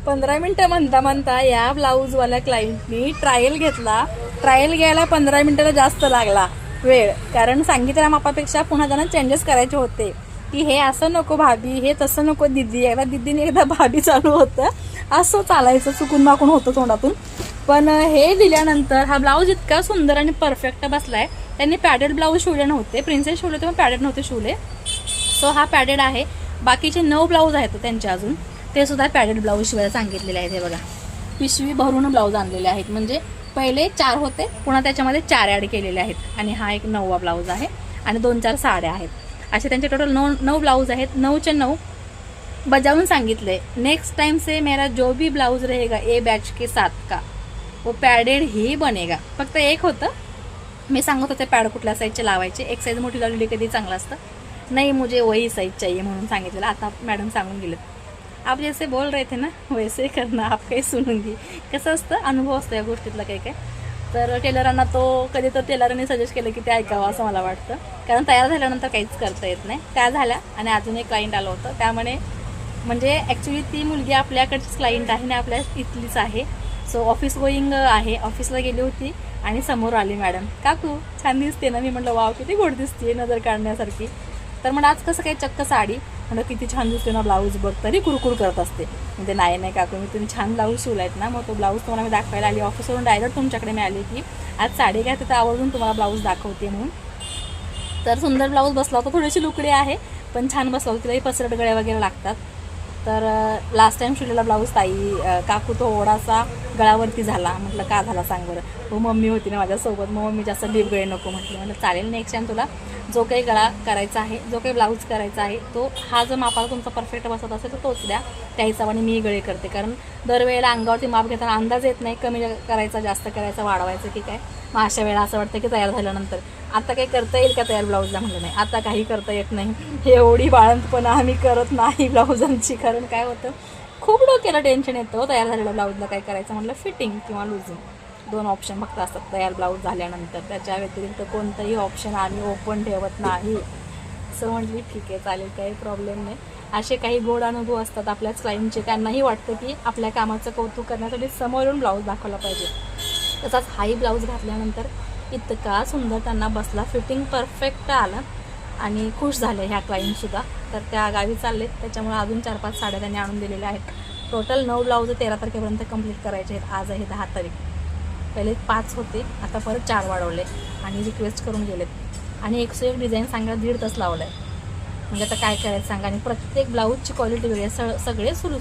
15 मिनिटं म्हणता म्हणता या ब्लाऊजवाल्या क्लायंटनी ट्रायल घेतला. ट्रायल घ्यायला 15 मिनिटाला जास्त लागला वेळ, कारण सांगितलेल्या मापापेक्षा पुन्हा त्यांना चेंजेस करायचे होते की हे असं नको भाभी, हे तसं नको दीदी. एकदा दीदीने एकदा भाभी चालू होतं, असं चालायचं, चुकून माकून होतं तोंडातून. पण हे दिल्यानंतर हा ब्लाऊज इतका सुंदर आणि परफेक्ट बसलाय. त्यांनी पॅडेड ब्लाऊज शिवले नव्हते, प्रिन्सेस शिवले होते पण पॅडेड नव्हते शिवले. सो हा पॅडेड आहे. बाकीचे 9 ब्लाऊज आहेत त्यांचे अजून, ते सुद्धा पॅडेड ब्लाऊज शिवायला सांगितलेले आहेत. हे बघा, पिशवी भरून ब्लाऊज आणलेले आहेत. म्हणजे पहिले 4 होते, पुन्हा त्याच्यामध्ये 4 ॲड केलेले आहेत. आणि हा एक 9वा ब्लाऊज आहे आणि 2-4 साड्या आहेत. असे त्यांचे टोटल 9 ब्लाऊज आहेत. 9चे 9 बजावून सांगितले. नेक्स्ट टाइम से मेरा जो भी ब्लाउज रहेगा ए बैच के साथ का वो पैडेड ही बनेगा. फक्त एक होतं, मी सांगत होते पॅड कुठल्या साईजचे लावायचे. एक साईज मोठी लावलेली कधी चांगलं असतं. नहीं मुझे वही साइज चाहिए म्हणून सांगितलेलं. आता मॅडम सांगून गेलेत. आप जैसे बोल रहे थे ना वैसे करना, आप काही सुनूंगी. कसं असतं, अनुभव असतो या गोष्टीतला काही काय. तर टेलरांना तो कधी तर टेलरांनी सजेस्ट केलं की ते ऐकावं असं मला वाटतं, कारण तयार झाल्यानंतर काहीच करता येत नाही. त्या झाल्या आणि अजून एक क्लायंट आलं होतं, त्यामुळे म्हणजे ॲक्च्युली ती मुलगी आपल्याकडचीच क्लायंट आहे आणि आपल्या इथलीच आहे. सो ऑफिस गोईंग आहे, ऑफिसला गेली होती आणि समोर आली मॅडम. काकू छान दिसते ना. मी म्हटलं वाव किती गोड दिसते, नजर काढण्यासारखी. तर म्हणून आज कसं काय चक्क साडी, म्हणलं किती छान दिसते ना ब्लाऊज बघ, तरी कुरकुर करत असते. म्हणजे नाही काकू, मी तुम्ही छान ब्लाऊज शिवला आहेत ना. मग तो ब्लाऊज तुम्हाला मी दाखवायला आली. ऑफिसवरून डायरेक्ट तुमच्याकडे मी आली की आज साडी घ्या, तिथं आवडून तुम्हाला ब्लाऊज दाखवते म्हणून. तर सुंदर ब्लाऊज बसला होता. थोडीशी लुकडी आहे पण छान बसला होता. तिलाही पसरट गळ्या वगैरे लागतात. तर लास्ट टाइम शिवलेला ब्लाऊज ताई काकू तो ओढाचा गळावरती झाला. म्हटलं का झाला सांग बरं. हो मम्मी होती ना माझ्यासोबत, मग मम्मी जास्त डीप गळे नको म्हटलं. म्हटलं चालेल, नेक्स्ट टाइम तुला जो काही गळा करायचा आहे, जो काही ब्लाऊज करायचा आहे, तो हा जो मापाला तुमचा परफेक्ट बसत असेल तर तोच द्या. त्या हिशोबाने मी गळे करते, कारण दरवेळेला अंगावरती माप घेताना अंदाज येत नाही कमी करायचा, जास्त करायचा, वाढवायचं की काय. मग अशा वेळेला असं वाटतं की तयार झाल्यानंतर आता काही करता येईल का तयार ब्लाऊजला. म्हटलं नाही, आता काही करता येत नाही. एवढी बाळंतपणा आम्ही करत नाही ब्लाऊजांची, कारण काय होतं खूप डोक्याला टेन्शन येतं तयार झालेल्या ब्लाऊजला काय करायचं. म्हटलं फिटिंग किंवा लुझिंग 2 ऑप्शन फक्त असतात तयार ब्लाऊज झाल्यानंतर. त्याच्या व्यतिरिक्त कोणतंही ऑप्शन आम्ही ओपन ठेवत नाही. असं म्हटली ठीक आहे चालेल, काही प्रॉब्लेम नाही. असे काही गोड अनुभव असतात आपल्याच क्लायंटचे. त्यांनाही वाटतं की आपल्या कामाचं कौतुक करण्यासाठी समोरून ब्लाऊज दाखवला पाहिजे. तसाच हाही ब्लाऊज घातल्यानंतर इतका सुंदर त्यांना बसला, फिटिंग परफेक्ट आलं आणि खुश झाले ह्या क्लायंटसुद्धा. तर त्या गावी चाललेत, त्याच्यामुळे अजून 4-5 साड्या त्यांनी आणून दिलेल्या आहेत. टोटल 9 ब्लाऊज 13 तारखेपर्यंत कंप्लीट करायचे आहेत. आज आहे 10 तारीख. पहिले 5 होते, आता परत 4 वाढवले आणि रिक्वेस्ट करून गेलेत. आणि 101 डिझाईन सांगा 1.5 तास लावला आहे. म्हणजे आता काय करायचं सांगा. आणि प्रत्येक ब्लाऊजची क्वालिटी वेगळी आहे. सगळे सुरू